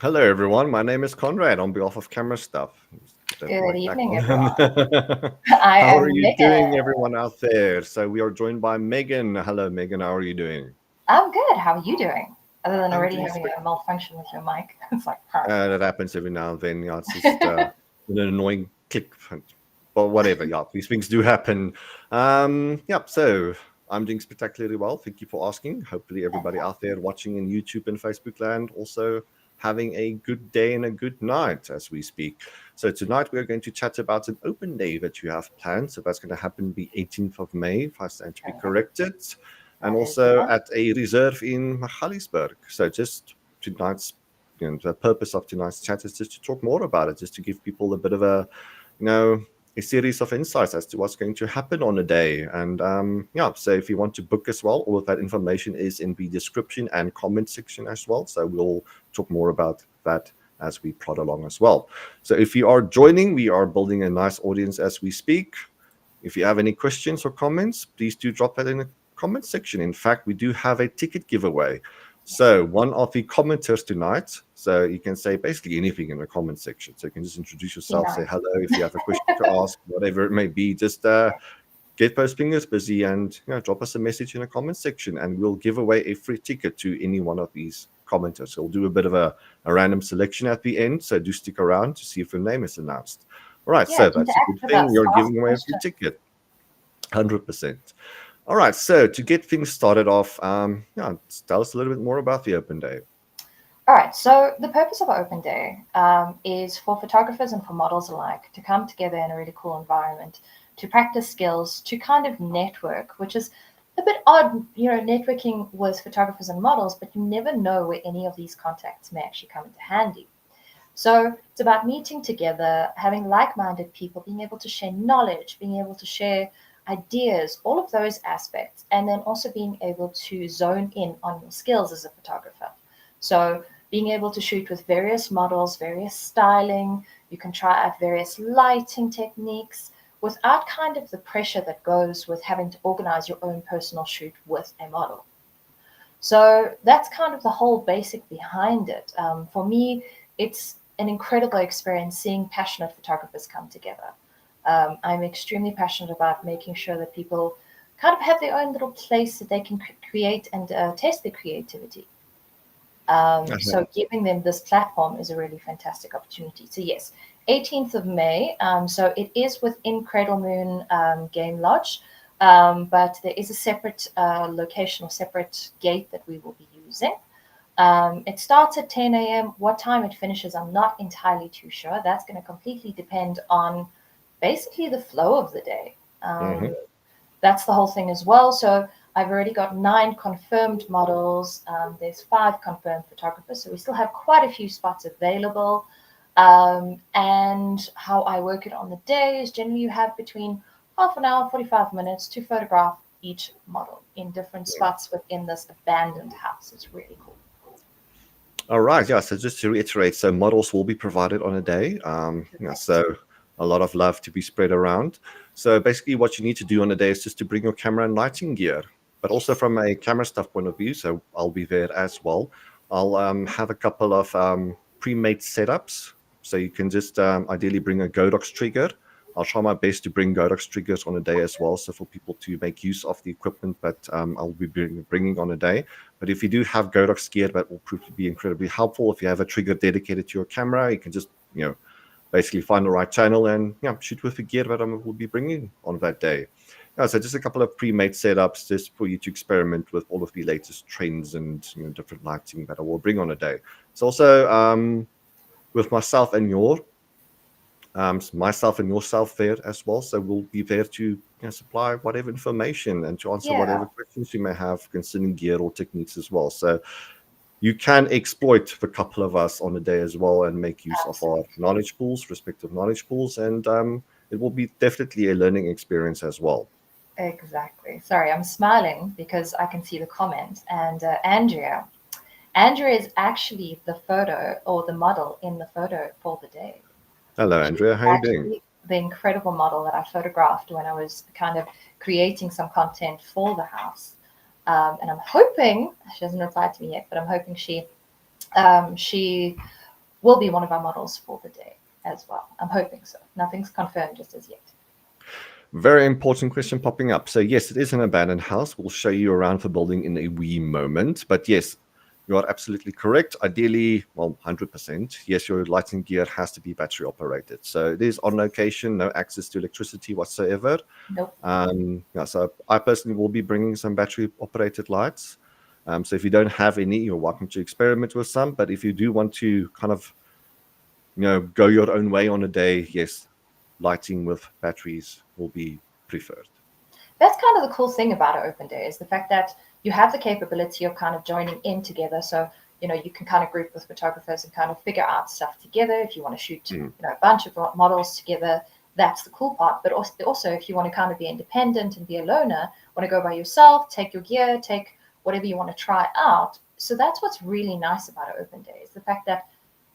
Hello, everyone. My name is Conrad on behalf of CameraStuff. Put that Good mic back evening, everyone. on. I How are am you Megan. doing, everyone out there? So we are joined by Megan. Hello, Megan. How are you doing? I'm good. How are you doing? Other than I'm already doing having spec- a malfunction with your mic. It's like, huh. That happens every now and then. Yeah, it's just an annoying click, but whatever. Yeah, these things do happen. Yeah. So I'm doing spectacularly well. Thank you for asking. Hopefully, everybody out there watching in YouTube and Facebook land also having a good day and a good night as we speak. So tonight we are going to chat about an open day that you have planned. So that's going to happen the 18th of May, if I stand to be Correct. corrected, and That is the also one. at a reserve in Magaliesburg. So just tonight's the purpose of tonight's chat is just to talk more about it, just to give people a bit of you know, a series of insights as to what's going to happen on a day. And yeah, so if you want to book as well, all of that information is in the description and comment section as well. So we'll talk more about that as we prod along as well. So if you are joining, we are building a nice audience as we speak. If you have any questions or comments, please do drop that in the comment section. In fact, we do have a ticket giveaway. Yes. So one of the commenters tonight, so you can say basically anything in the comment section. So you can just introduce Be yourself, say nice. hello if you have a question to ask, whatever it may be. Just get those fingers busy and drop us a message in the comment section, and we'll give away a free ticket to any one of these commenters. So we'll do a bit of a random selection at the end. So do stick around to see if your name is announced. All right, Yeah, so that's a interact good with thing. us. You're Ask giving away a free questions. ticket. 100%. All right. So to get things started off, yeah, tell us a little bit more about the open day. All right. So the purpose of Open Day is for photographers and for models alike to come together in a really cool environment to practice skills, to kind of network, which is a bit odd, networking with photographers and models, but you never know where any of these contacts may actually come into handy. So it's about meeting together, having like minded people, being able to share knowledge, being able to share ideas, all of those aspects, and then also being able to zone in on your skills as a photographer. So being able to shoot with various models, various styling, you can try out various lighting techniques without kind of the pressure that goes with having to organize your own personal shoot with a model. So that's kind of the whole basic behind it. For me, it's an incredible experience seeing passionate photographers come together. I'm extremely passionate about making sure that people kind of have their own little place that they can create and test their creativity. So giving them this platform is a really fantastic opportunity. So yes, 18th of May. So it is within Cradle Moon Game Lodge, but there is a separate location or separate gate that we will be using. It starts at 10 a.m. What time it finishes, I'm not entirely too sure. That's going to completely depend on basically the flow of the day. Mm-hmm. That's the whole thing as well. So I've already got 9 confirmed models. There's 5 confirmed photographers. So we still have quite a few spots available. And how I work it on the day is generally you have between half an hour, 45 minutes to photograph each model in different spots within this abandoned house. It's really cool. All right. Yeah. So just to reiterate, so models will be provided on a day. Yeah. Correct. So a lot of love to be spread around. So basically, what you need to do on a day is just to bring your camera and lighting gear, but also Yes. from a camera stuff point of view. So I'll be there as well. I'll have a couple of pre-made setups. So you can just ideally bring a Godox trigger. I'll try my best to bring Godox triggers on a day as well. So for people to make use of the equipment that I'll be bringing on a day. But if you do have Godox gear, that will prove to be incredibly helpful. If you have a trigger dedicated to your camera, you can just, basically find the right channel and shoot with the gear that I will be bringing on that day. Yeah, so just a couple of pre-made setups just for you to experiment with all of the latest trends and different lighting that I will bring on a day. It's also with myself and yourself there as well. So we'll be there to supply whatever information and to answer Yeah, whatever questions you may have concerning gear or techniques as well. So you can exploit the couple of us on a day as well and make use of our absolutely. knowledge pools, respective knowledge pools, and it will be definitely a learning experience as well. Exactly. Sorry, I'm smiling because I can see the comment. And Andrea is actually the photo or the model in the photo for the day. Hello, She's Andrea. How are you doing? actually the incredible model that I photographed when I was kind of creating some content for the house. And I'm hoping, she hasn't replied to me yet, but I'm hoping she will be one of our models for the day as well. I'm hoping so. Nothing's confirmed just as yet. Very important question popping up. So yes, it is an abandoned house. We'll show you around the building in a wee moment. But yes, you are absolutely correct. Ideally, well, 100%. Yes, your lighting gear has to be battery operated. So it is on location, no access to electricity whatsoever. Nope. Yeah, so I personally will be bringing some battery operated lights. So if you don't have any, you're welcome to experiment with some. But if you do want to kind of, go your own way on a day, yes, lighting with batteries will be preferred. That's kind of the cool thing about an open day is the fact that you have the capability of kind of joining in together. So, you can kind of group with photographers and kind of figure out stuff together. If you want to shoot, a bunch of models together, that's the cool part. But also, if you want to kind of be independent and be a loner, want to go by yourself, take your gear, take whatever you want to try out. So that's what's really nice about an open day is the fact that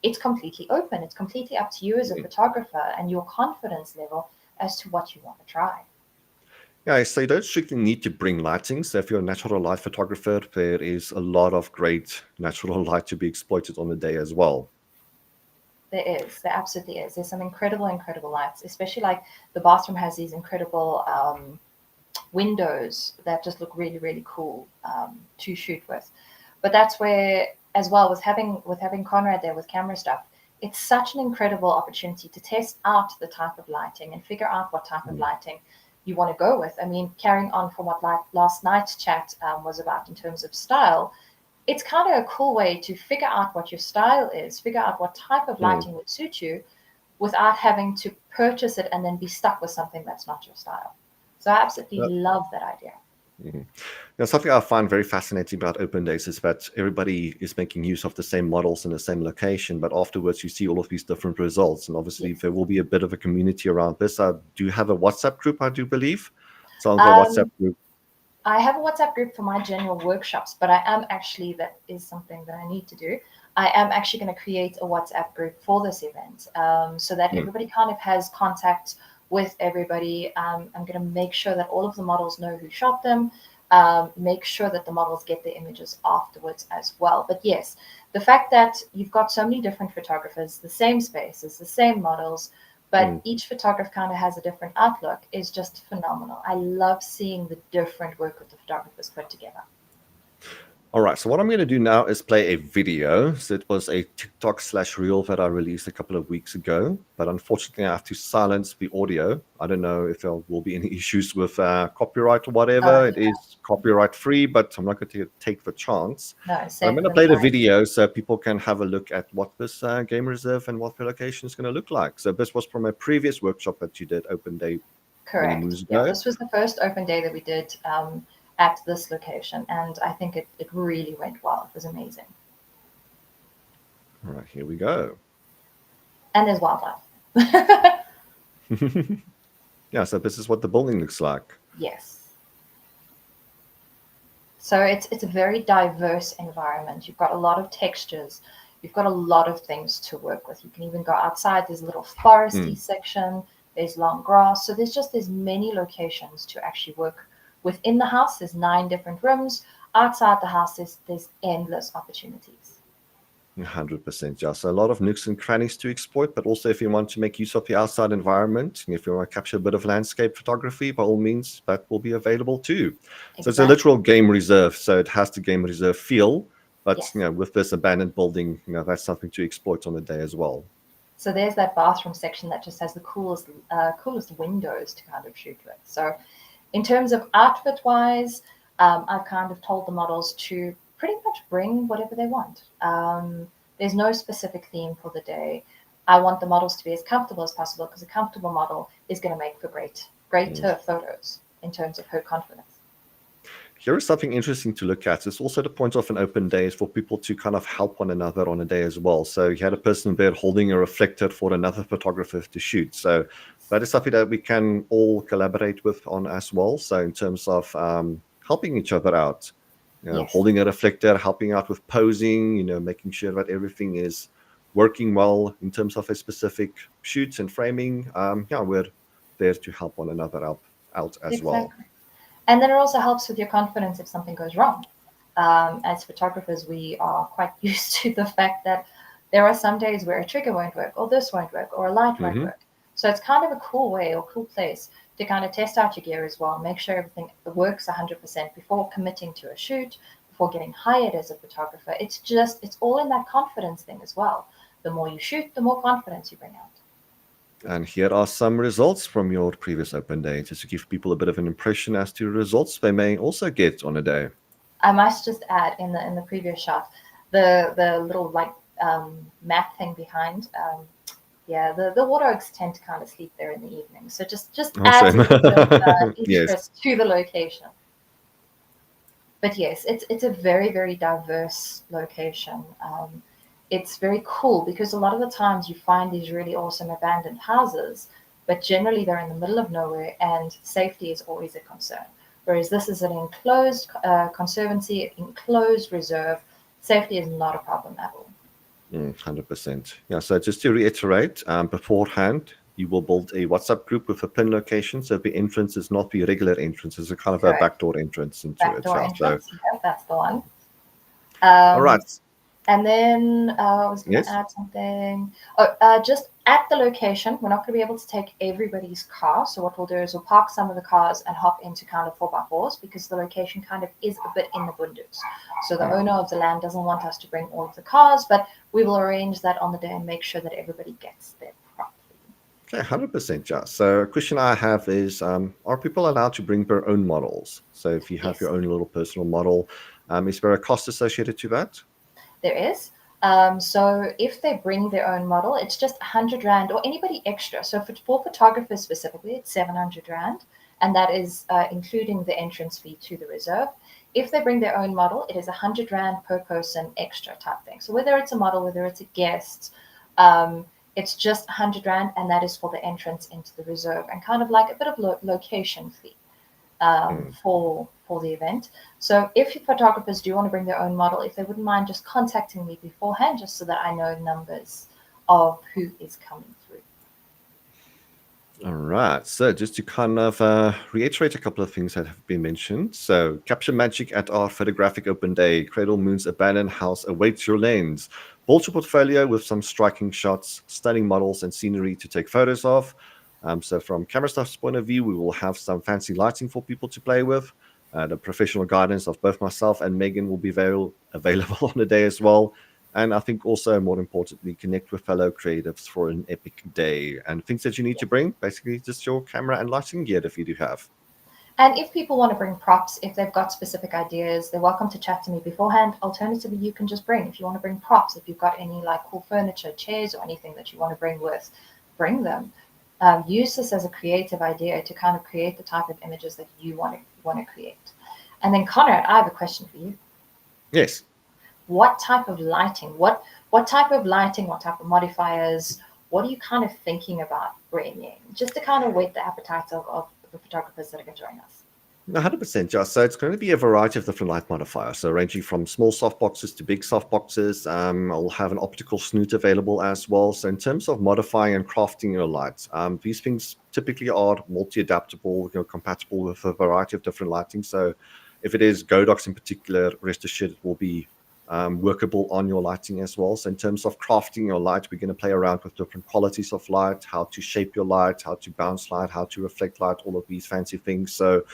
it's completely open. It's completely up to you as a photographer and your confidence level as to what you want to try. Yeah, so you don't strictly need to bring lighting. So if you're a natural light photographer, there is a lot of great natural light to be exploited on the day as well. There absolutely is. There's some incredible lights, especially like the bathroom has these incredible windows that just look really cool to shoot with. But that's where, as well, with having Conrad there with CameraStuff, it's such an incredible opportunity to test out the type of lighting and figure out what type of lighting you want to go with. I mean, carrying on from what last night's chat was about in terms of style, it's kind of a cool way to figure out what your style is, figure out what type of lighting would suit you without having to purchase it and then be stuck with something that's not your style. So I absolutely love that idea. Now, something I find very fascinating about open days is that everybody is making use of the same models in the same location, but afterwards you see all of these different results. And obviously, there will be a bit of a community around this. I do have a WhatsApp group, I do believe. So on the WhatsApp group. I have a WhatsApp group for my general workshops, but I am actually, that is something that I need to do. I am actually going to create a WhatsApp group for this event so that everybody kind of has contact with everybody. I'm going to make sure that all of the models know who shot them, make sure that the models get their images afterwards as well. But yes, the fact that you've got so many different photographers, the same spaces, the same models, but each photographer kind of has a different outlook is just phenomenal. I love seeing the different work that the photographers put together. All right, so what I'm going to do now is play a video. So it was a TikTok/reel that I released a couple of weeks ago, but unfortunately I have to silence the audio. I don't know if there will be any issues with copyright or whatever. It is copyright free, but I'm not going to take the chance. No, But I'm going to play the video so people can have a look at what this game reserve and what the location is going to look like. So this was from a previous workshop that you did, Open Day, many correct. moons Yeah, ago. this was the first open day that we did at this location, and I think it really went well. It was amazing. All right, here we go. And there's wildlife. Yeah, so this is what the building looks like. Yes. So it's a very diverse environment. You've got a lot of textures. You've got a lot of things to work with. You can even go outside. There's a little foresty section. There's long grass. So there's many locations to actually work within the house. There's 9 different rooms. Outside the house, there's endless opportunities. 100%, yeah. So a lot of nooks and crannies to exploit, but also if you want to make use of the outside environment, and if you want to capture a bit of landscape photography, by all means, that will be available too. Exactly. So it's a literal game reserve. So it has the game reserve feel, but Yes. with this abandoned building, that's something to exploit on the day as well. So there's that bathroom section that just has the coolest windows to kind of shoot with. So in terms of outfit-wise, I've kind of told the models to pretty much bring whatever they want. There's no specific theme for the day. I want the models to be as comfortable as possible because a comfortable model is going to make for greater photos in terms of her confidence. Here is something interesting to look at. It's also the point of an open day is for people to kind of help one another on a day as well. So you had a person there holding a reflector for another photographer to shoot. So that is something that we can all collaborate with on as well. So in terms of helping each other out, Yes. holding a reflector, helping out with posing, making sure that everything is working well in terms of a specific shoot and framing. We're there to help one another out as well. And then it also helps with your confidence if something goes wrong. As photographers, we are quite used to the fact that there are some days where a trigger won't work, or this won't work, or a light won't Mm-hmm. work. So it's kind of a cool way or cool place to kind of test out your gear as well, make sure everything works 100% before committing to a shoot, before getting hired as a photographer. It's all in that confidence thing as well. The more you shoot, the more confidence you bring out. And here are some results from your previous open day, just to give people a bit of an impression as to results they may also get on a day. I must just add in the previous shot, the little like map thing behind. Yeah, the water oaks tend to kind of sleep there in the evening, so just adds a Awesome. little bit of Yes. interest to the location. But yes, it's a very very diverse location. It's very cool because a lot of the times you find these really awesome abandoned houses, but generally they're in the middle of nowhere, and safety is always a concern. Whereas this is an enclosed conservancy, enclosed reserve. Safety is not a problem at all. 100%. Yeah, so just to reiterate, beforehand, you will build a WhatsApp group with a pin location. So the entrance is not the regular entrance, it's a kind of a Correct. backdoor entrance into it. Backdoor Yeah. So, entrance. Yeah, that's the one. all right. And then I was going to Yes. add something. Oh, just at the location, we're not going to be able to take everybody's car. So what we'll do is we'll park some of the cars and hop into kind of 4x4s because the location kind of is a bit in the bundoos. So the owner of the land doesn't want us to bring all of the cars, but we will arrange that on the day and make sure that everybody gets there properly. Okay, 100%. Yeah. So, a question I have is, are people allowed to bring their own models? So, if you have Yes. your own little personal model, is there a cost associated to that? There is. So if they bring their own model, it's just 100 Rand or anybody extra. So for photographers specifically, it's 700 Rand, and that is including the entrance fee to the reserve. If they bring their own model, it is 100 Rand per person extra type thing. So whether it's a model, whether it's a guest, it's just 100 Rand, and that is for the entrance into the reserve and kind of like a bit of location fee for the event. So if your photographers do want to bring their own model, if they wouldn't mind just contacting me beforehand, just so that I know numbers of who is coming through. All right. So just to kind of reiterate a couple of things that have been mentioned. So capture magic at our photographic open day. Cradle Moon's abandoned house awaits your lens. Build your portfolio with some striking shots, stunning models, and scenery to take photos of. So from CameraStuff's point of view, we will have some fancy lighting for people to play with. The professional guidance of both myself and Megan will be available on the day as well. And I think also, more importantly, connect with fellow creatives for an epic day. And things that you need to bring, basically just your camera and lighting gear if you do have. And if people want to bring props, if they've got specific ideas, they're welcome to chat to me beforehand. Alternatively, you can just bring, if you want to bring props, if you've got any like cool furniture, chairs, or anything that you want to bring with, bring them. Use this as a creative idea to kind of create the type of images that you want to create. And then Conrad, I have a question for you. Yes. What type of lighting? What type of lighting? What type of modifiers? What are you kind of thinking about bringing, just to kind of whet the appetite of the photographers that are going to join us? 100%, Josh. So it's going to be a variety of different light modifiers. So ranging from small soft boxes to big soft boxes. I'll have an optical snoot available as well. So in terms of modifying and crafting your lights, these things typically are multi-adaptable, compatible with a variety of different lighting. So if it is Godox in particular, rest assured it will be workable on your lighting as well. So in terms of crafting your light, we're going to play around with different qualities of light, how to shape your light, how to bounce light, how to reflect light, all of these fancy things. So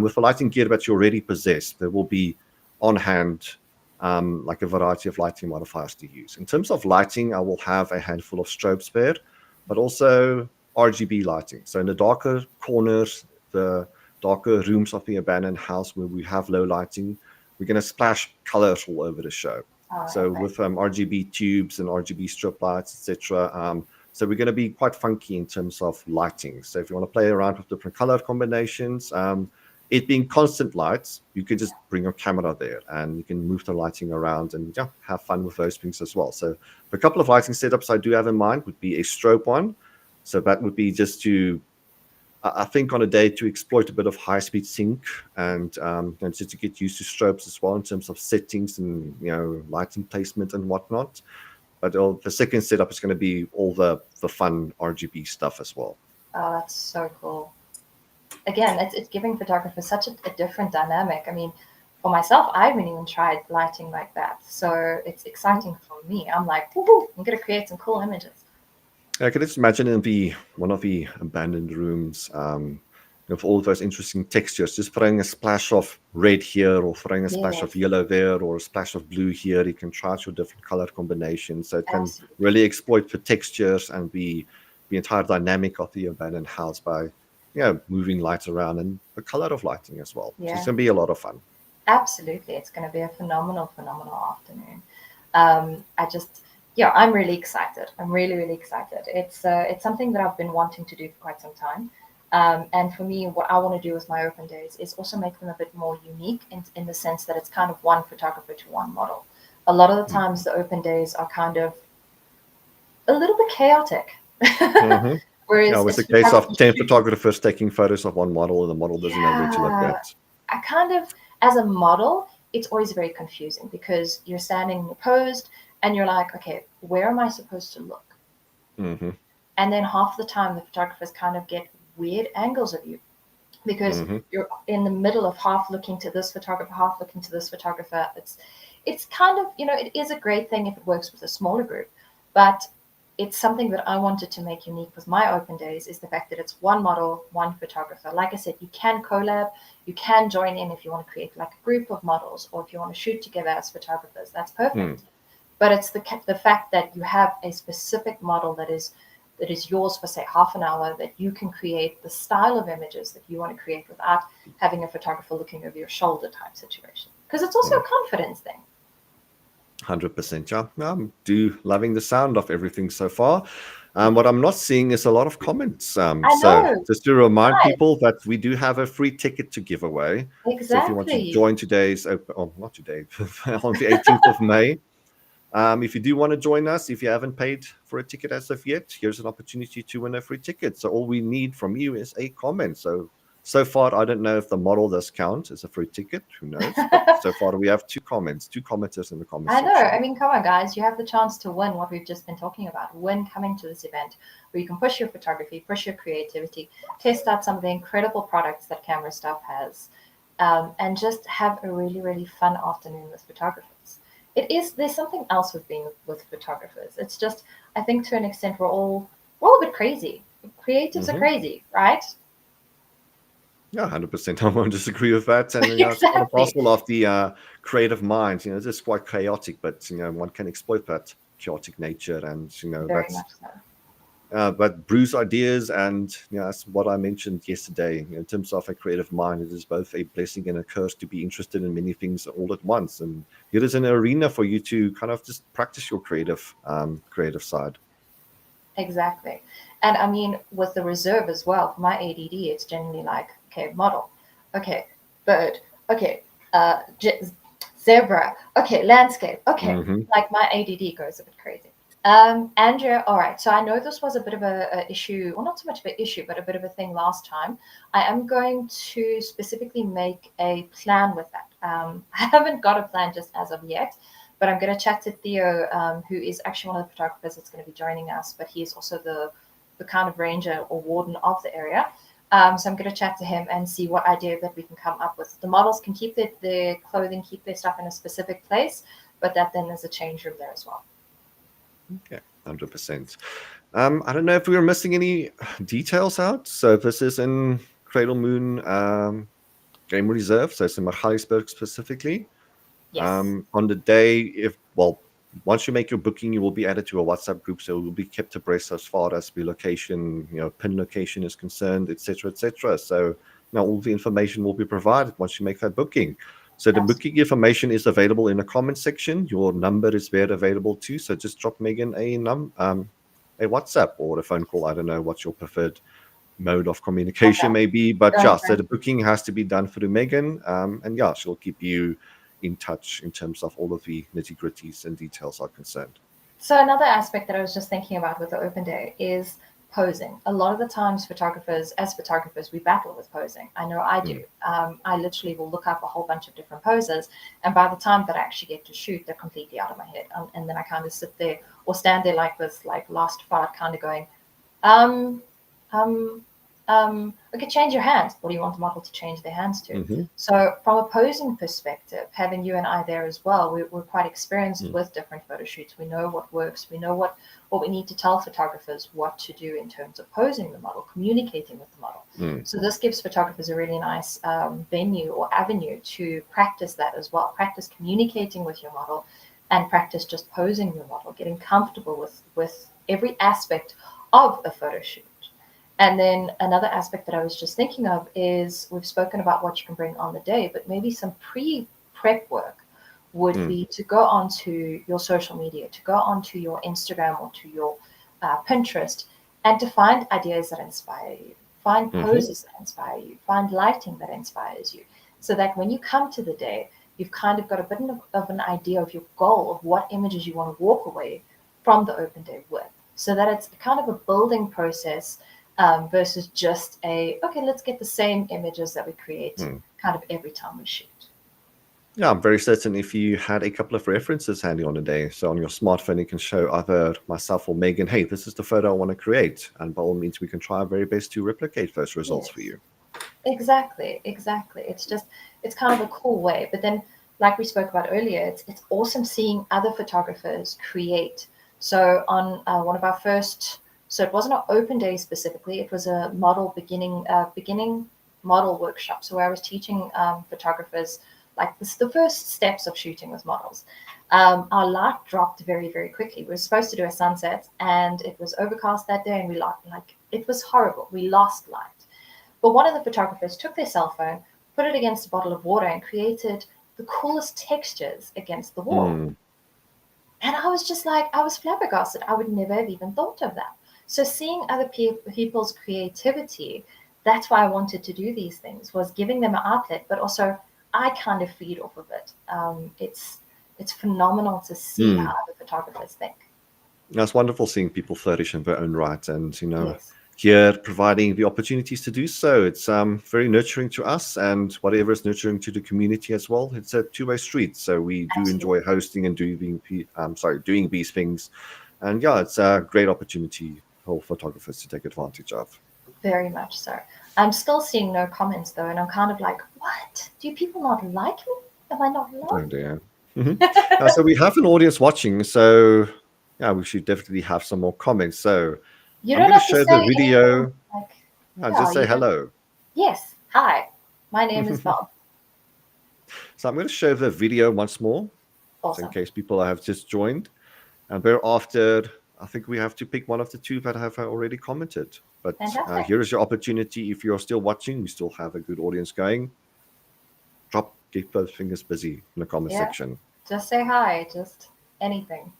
with the lighting gear that you already possess, there will be on hand like a variety of lighting modifiers to use. In terms of lighting, I will have a handful of strobe spared, but also RGB lighting. So in the darker corners, the darker rooms of the abandoned house where we have low lighting, we're going to splash colors all over the show. So Okay. with RGB tubes and RGB strip lights, etc. So we're going to be quite funky in terms of lighting. So if you want to play around with different color combinations, it being constant lights, you can just bring your camera there and you can move the lighting around and have fun with those things as well. So a couple of lighting setups I do have in mind would be a strobe one. So that would be just to I think on a day to exploit a bit of high-speed sync and just to get used to strobes as well in terms of settings and lighting placement and whatnot. But the second setup is going to be all the fun RGB stuff as well. Oh, that's so cool. Again, it's giving photographers such a different dynamic. I mean, for myself, I haven't even tried lighting like that. So it's exciting for me. I'm like, woohoo, I'm going to create some cool images. I can just imagine in one of the abandoned rooms, with all those interesting textures, just throwing a splash of red here, or throwing a splash of Yes, yellow there, or a splash of blue here. You can try out your different color combinations, so it can absolutely. really exploit the textures and the entire dynamic of the abandoned house by moving light around and the color of lighting as well. So it's Yeah, gonna be a lot of fun. absolutely. It's going to be a phenomenal afternoon. I just, yeah, I'm really excited. I'm really, really excited. It's something that I've been wanting to do for quite some time. And for me, what I want to do with my open days is also make them a bit more unique in the sense that it's kind of one photographer to one model. A lot of the times, the open days are kind of a little bit chaotic. Mm-hmm. Yeah, Whereas with it's the case of photography 10 shooting. photographers taking photos of one model, and the model doesn't know where to look Yeah, at. I kind of, as a model, it's always very confusing because you're standing and you're posed and you're like, okay, where am I supposed to look? Mm-hmm. And then half the time, the photographers kind of get weird angles of you because Mm-hmm. you're in the middle of half looking to this photographer, half looking to this photographer. It's kind of, it is a great thing if it works with a smaller group, but it's something that I wanted to make unique with my open days is the fact that it's one model, one photographer. Like I said, you can collab, you can join in if you want to create like a group of models, or if you want to shoot together as photographers, that's Mm. perfect. But it's the fact that you have a specific model that is yours for say half an hour, that you can create the style of images that you want to create without having a photographer looking over your shoulder type situation, because it's also Mm. a confidence thing. 100%. Yeah, I'm do loving the sound of everything so far. What I'm not seeing is a lot of comments. I So know. just to remind Nice. people that we do have a free ticket to give away. So if you want to Exactly. join today's, oh, not today, on the 18th of May, if you do want to join us, if you haven't paid for a ticket as of yet, here's an opportunity to win a free ticket. So all we need from you is a comment. So far, I don't know if the model does count as a free ticket. Who knows? But so far, we have two commenters in the comment I know. I section. mean, come on, guys. You have the chance to win what we've just been talking about. Win coming to this event where you can push your photography, push your creativity, test out some of the incredible products that CameraStuff has, and just have a really, really fun afternoon with photographers. There's something else with being with photographers. It's just, I think to an extent, we're all a bit crazy. Creatives are Hmm. crazy, right? Yeah, 100%. I won't disagree with that. And it's part and Exactly. parcel of the creative mind. It's just quite chaotic, but one can exploit that chaotic nature, and Very that's much so. but Bruce ideas, and that's what I mentioned yesterday. In terms of a creative mind, it is both a blessing and a curse to be interested in many things all at once. And here is an arena for you to kind of just practice your creative side. Exactly. And I mean, with the reserve as well, for my ADD, it's generally like, okay, model, okay, bird, okay, zebra, okay, landscape, okay. Hmm. Like my ADD goes a bit crazy. Andrea, all right. So I know this was a bit of a issue, well, not so much of an issue, but a bit of a thing last time. I am going to specifically make a plan with that. I haven't got a plan just as of yet, but I'm going to chat to Theo, who is actually one of the photographers that's going to be joining us, but he is also the kind of ranger or warden of the area. So I'm going to chat to him and see what idea that we can come up with. The models can keep their clothing, keep their stuff in a specific place, but that then there's a change room there as well. Okay, 100%. I don't know if we were missing any details out. So this is in Cradle Moon Game Reserve, so it's in Magaliesburg specifically. Yes. On the day, once you make your booking, you will be added to a WhatsApp group, so you'll be kept abreast as far as the location, pin location is concerned, etc., etc. So now all the information will be provided once you make that booking. So the Absolutely. booking information is available in the comment section. Your number is there available too. So just drop Megan a WhatsApp or a phone call. I don't know what your preferred mode of communication Okay. may be, but yeah. Don't So worry. the booking has to be done through Megan, and yeah, she'll keep you in touch in terms of all of the nitty gritties and details are concerned. So another aspect that I was just thinking about with the open day is posing. A lot of the times, as photographers, we battle with posing. I know I do. Mm. I literally will look up a whole bunch of different poses, and by the time that I actually get to shoot, they're completely out of my head. And then I kind of sit there or stand there like this, like lost fart, kind of going, um, um, Okay, change your hands. What do you want the model to change their hands to? Mm-hmm. So from a posing perspective, having you and I there as well, we're quite experienced Mm. with different photo shoots. We know what works. We know what we need to tell photographers what to do in terms of posing the model, communicating with the model. Mm. So this gives photographers a really nice venue or avenue to practice that as well. Practice communicating with your model and practice just posing your model, getting comfortable with every aspect of a photo shoot. And then another aspect that I was just thinking of is we've spoken about what you can bring on the day, but maybe some prep work would Mm. be to go onto your social media, to go onto your Instagram or to your Pinterest, and to find ideas that inspire you, find Mm-hmm. poses that inspire you, find lighting that inspires you, so that when you come to the day, you've kind of got a bit of an idea of your goal of what images you want to walk away from the open day with, so that it's kind of a building process versus just okay, let's get the same images that we create Mm. kind of every time we shoot. Yeah, I'm very certain if you had a couple of references handy on a day, so on your smartphone, you can show either myself or Megan, hey, this is the photo I want to create. And by all means, we can try our very best to replicate those results for Yes, you. exactly, exactly. It's kind of a cool way. But then, like we spoke about earlier, it's awesome seeing other photographers create. So on one of our first, so it wasn't an open day specifically. It was a model beginning model workshop. So where I was teaching photographers like this, the first steps of shooting with models. Our light dropped very, very quickly. We were supposed to do a sunset, and it was overcast that day, and we lost, like, it was horrible. We lost light. But one of the photographers took their cell phone, put it against a bottle of water, and created the coolest textures against the wall. Mm. And I was just like, I was flabbergasted. I would never have even thought of that. So seeing other people's creativity, that's why I wanted to do these things, was giving them an outlet, but also I kind of feed off of it. It's phenomenal to see how Mm. other photographers think. It's wonderful seeing people flourish in their own right, and Yes, here providing the opportunities to do so. It's very nurturing to us, and whatever is nurturing to the community as well. It's a two-way street. So we do enjoy absolutely. hosting and doing these things, and yeah, it's a great opportunity for photographers to take advantage of. Very much so. I'm still seeing no comments though, and I'm kind of like, what? Do people not like me? Am I not Oh loved? dear. Hmm. So we have an audience watching, so yeah, we should definitely have some more comments. So You I'm don't going to have to show the say anything video. like, yeah, Just say you don't. hello. Yes, hi, my name is Bob. So I'm going to show the video once more, so in Awesome. case people have just joined. And thereafter, I think we have to pick one of the two that have already commented. But Fantastic. here is your opportunity. If you're still watching, we still have a good audience going. Keep those fingers busy in the comment Yeah, section. just say hi, just anything.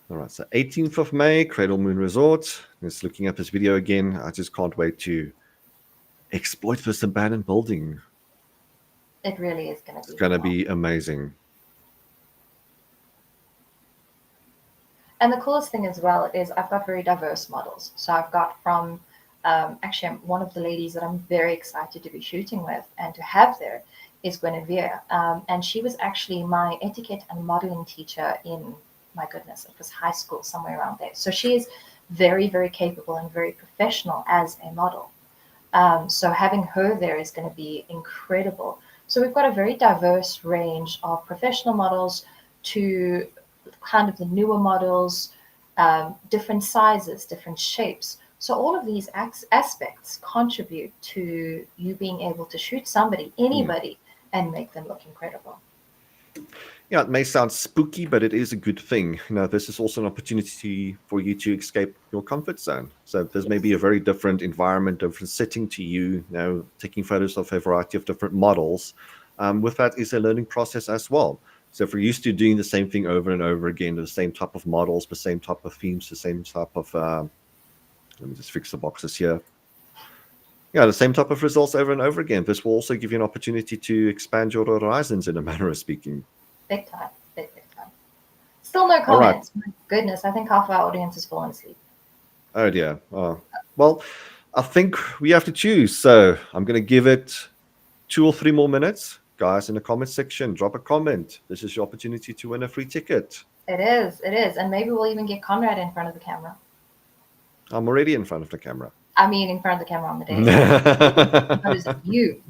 All right, so 18th of May, Cradle Moon Resort. Just looking up this video again. I just can't wait to exploit this abandoned building. It really is going to It's be going to fun. be amazing. And the coolest thing as well is I've got very diverse models. So I've got from actually one of the ladies that I'm very excited to be shooting with and to have there is Guinevere. And she was actually my etiquette and modeling teacher in, my goodness, it was high school, somewhere around there. So she is very, very capable and very professional as a model. So having her there is going to be incredible. So we've got a very diverse range of professional models to kind of the newer models, different sizes, different shapes. So all of these aspects contribute to you being able to shoot somebody, Hmm. anybody, and make them look incredible. Yeah, it may sound spooky, but it is a good thing. This is also an opportunity for you to escape your comfort zone. So this may be a Yes, very different environment, different setting to you. Taking photos of a variety of different models. With that is a learning process as well. So if we're used to doing the same thing over and over again, the same type of models, the same type of themes, the same type of let me just fix the boxes here. Yeah, the same type of results over and over again. This will also give you an opportunity to expand your horizons in a manner of speaking. big time, big, big time. Still no All right. comments. My goodness, I think half our audience has fallen asleep. Oh dear. Well, I think we have to choose. So I'm going to give it 2 or 3 more minutes. guys in the comment section, drop a comment. This is your opportunity to win a free ticket. It is. And maybe we'll even get Conrad in front of the camera. I'm already in front of the camera. I mean, in front of the camera on the day. Those of you.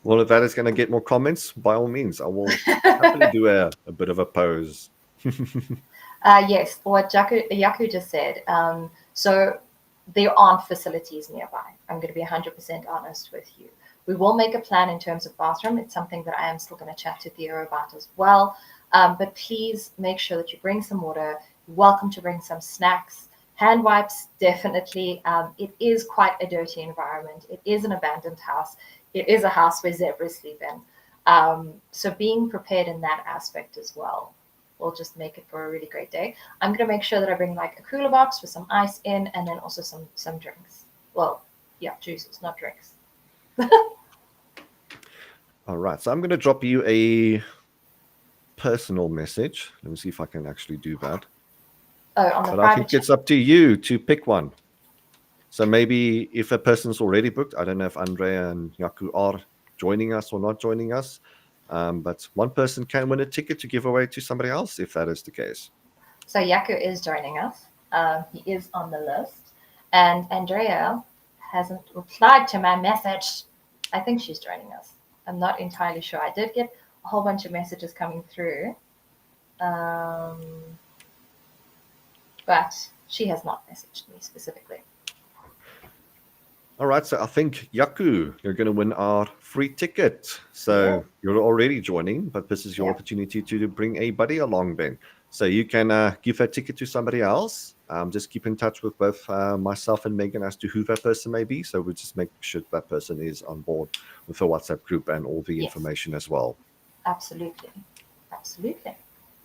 Well, if that is going to get more comments, by all means, I will happily do a bit of a pose. Yes, what Yaku just said. So there aren't facilities nearby. I'm going to be 100% honest with you. We will make a plan in terms of bathroom. It's something that I am still going to chat to Theo about as well. But please make sure that you bring some water. You're welcome to bring some snacks. Hand wipes, definitely. It is quite a dirty environment. It is an abandoned house. It is a house where zebras sleep in. So being prepared in that aspect as well will just make it for a really great day. I'm going to make sure that I bring like a cooler box with some ice in, and then also some drinks. Well, yeah, juices, not drinks. All right, so I'm going to drop you a personal message. Let me see if I can actually do that. Oh, on the but private I think it's up to you to pick one. So maybe if a person's already booked, I don't know if Andrea and Yaku are joining us or not joining us, but one person can win a ticket to give away to somebody else if that is the case. So Yaku is joining us. He is on the list. And Andrea hasn't replied to my message. I think she's joining us. I'm not entirely sure. I did get a whole bunch of messages coming through. But she has not messaged me specifically. All right, so I think Yaku, you're going to win our free ticket. So you're already joining, but this is your opportunity to bring a buddy along then. So you can give that ticket to somebody else. Just keep in touch with both myself and Megan as to who that person may be. So we'll just make sure that person is on board with the WhatsApp group and all the information as well. Absolutely.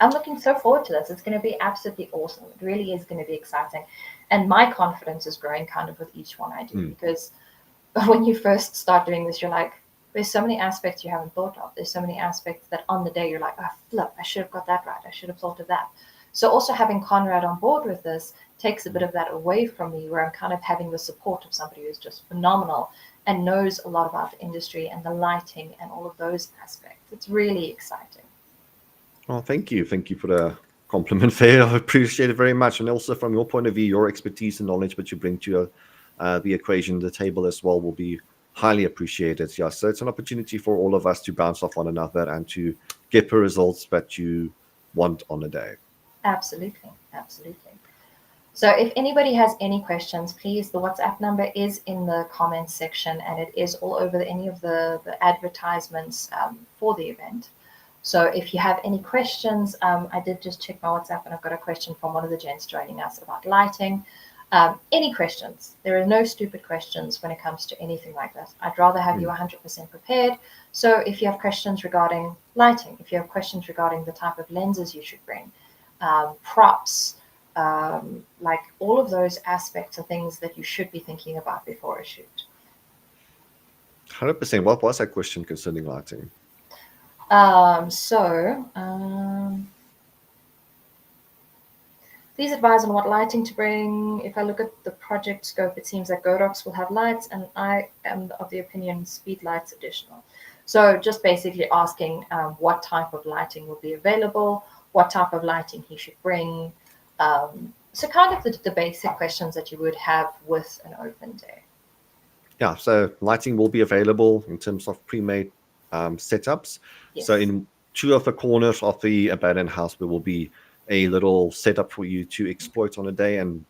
I'm looking so forward to this. It's going to be absolutely awesome. It really is going to be exciting. And my confidence is growing kind of with each one I do, because when you first start doing this, you're like, there's so many aspects you haven't thought of. There's so many aspects that on the day you're like, oh, flip, I should have got that right. I should have thought of that. So also having Conrad on board with this takes a bit of that away from me, where I'm kind of having the support of somebody who's just phenomenal and knows a lot about the industry and the lighting and all of those aspects. It's really exciting. Oh, thank you. Thank you for the compliment there. I appreciate it very much. And also from your point of view, your expertise and knowledge that you bring to the equation, the table as well, will be highly appreciated. Yeah, so it's an opportunity for all of us to bounce off one another and to get the results that you want on a day. Absolutely. So if anybody has any questions, please, the WhatsApp number is in the comments section, and it is all over any of the advertisements for the event. So if you have any questions, I did just check my WhatsApp and I've got a question from one of the gents joining us about lighting. Any questions? There are no stupid questions when it comes to anything like this. I'd rather have you 100% prepared. So if you have questions regarding lighting, if you have questions regarding the type of lenses you should bring, props, like all of those aspects are things that you should be thinking about before a shoot. 100%. What was that question concerning lighting? Please advise on what lighting to bring. If I look at the project scope, it seems that Godox will have lights, and I am of the opinion speed lights additional. So just basically asking what type of lighting will be available, what type of lighting he should bring. So kind of the basic questions that you would have with an open day. Yeah, so lighting will be available in terms of pre-made setups. Yes. So in two of the corners of the abandoned house, there will be a little setup for you to exploit on a day, and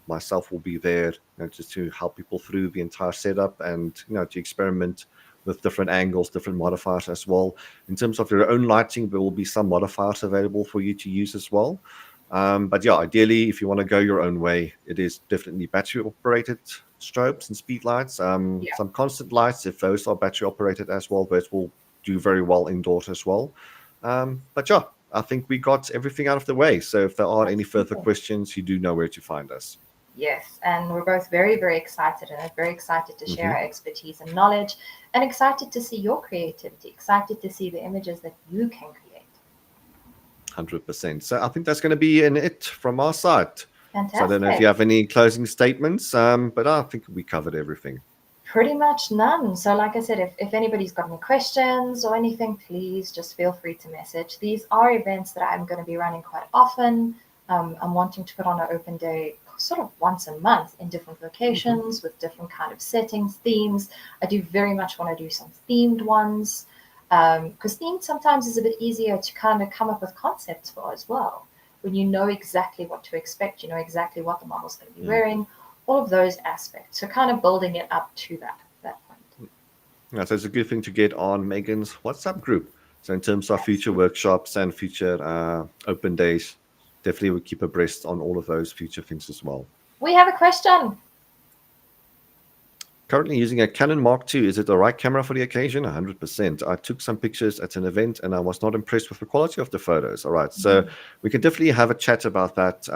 myself will be there, just to help people through the entire setup and to experiment with different angles, different modifiers as well. In terms of your own lighting, there will be some modifiers available for you to use as well. But yeah, ideally, if you want to go your own way, it is definitely battery operated strobes and speed lights. Some constant lights, if those are battery operated as well, those will do very well indoors as well. But yeah, I think we got everything out of the way. So if there are any further questions, you do know where to find us. Yes, and we're both very, very excited, and very excited to share our expertise and knowledge, and excited to see your creativity, excited to see the images that you can create. 100%. So I think that's going to be it from our side. Fantastic. So I don't know if you have any closing statements, but I think we covered everything. Pretty much none. So, like I said, if anybody's got any questions or anything, please just feel free to message. These are events that I'm going to be running quite often. I'm wanting to put on an open day sort of once a month in different locations with different kind of settings, themes. I do very much want to do some themed ones because themed sometimes is a bit easier to kind of come up with concepts for as well. When you know exactly what to expect, you know exactly what the model's going to be wearing, all of those aspects. So kind of building it up to that point. Yeah, so it's a good thing to get on Meghan's WhatsApp group. So in terms of future Absolutely. workshops and future open days, definitely we'll keep abreast on all of those future things as well. We have a question. Currently using a Canon Mark II. Is it the right camera for the occasion? 100%. I took some pictures at an event and I was not impressed with the quality of the photos. All right. So we can definitely have a chat about that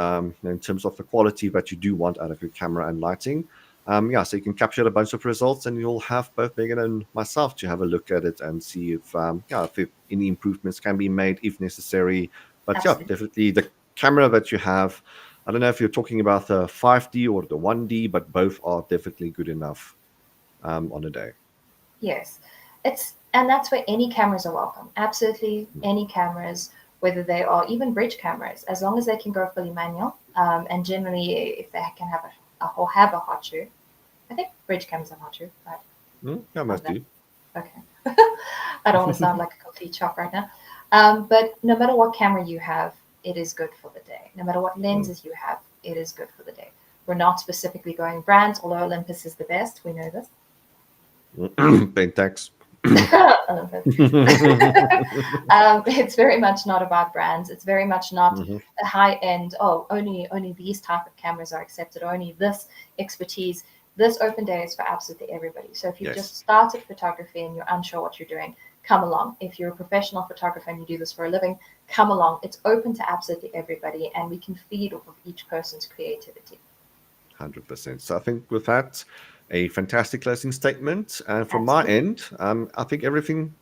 in terms of the quality that you do want out of your camera and lighting. Yeah, so you can capture a bunch of results and you'll have both Megan and myself to have a look at it and see if, if any improvements can be made if necessary. But yeah, Absolutely. definitely the camera that you have. I don't know if you're talking about the 5D or the 1D, but both are definitely good enough on a day. Yes. And that's where any cameras are welcome. Absolutely any cameras, whether they are even bridge cameras, as long as they can go fully manual. And generally, if they can have have a hot shoe, I think bridge cameras have hot shoe, right? Yeah, must do. Okay. I don't want to sound like a complete shock right now. But no matter what camera you have, it is good for the day. No matter what lenses you have, it is good for the day. We're not specifically going brands, although Olympus is the best. We know this. Pentax. Olympus. It's very much not about brands. It's very much not a high end. Oh, only these type of cameras are accepted. Only this expertise. This open day is for absolutely everybody. So if you've just started photography and you're unsure what you're doing, come along. If you're a professional photographer and you do this for a living, come along. It's open to absolutely everybody, and we can feed off of each person's creativity. 100%. So I think with that, a fantastic closing statement. And from my Absolutely. end, I think everything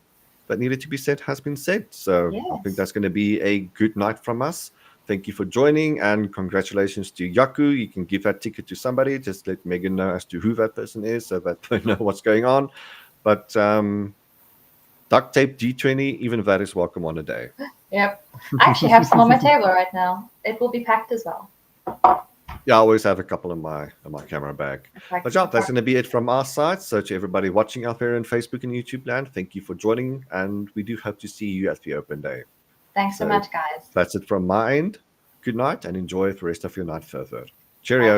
that needed to be said has been said. So I think Yes. that's going to be a good night from us. Thank you for joining and congratulations to Yaku. You can give that ticket to somebody. Just let Megan know as to who that person is so that they know what's going on. But duct tape G20, even that is welcome on a day. Yep. I actually have some on my table right now. It will be packed as well. Yeah, I always have a couple in my camera bag. Like But yeah, that's going to be it from our side. So to everybody watching out there in Facebook and YouTube land, thank you for joining, and we do hope to see you at the open day. Thanks so much, guys. That's it from my end. Good night and enjoy the rest of your night further. Bye, Cheerio. guys.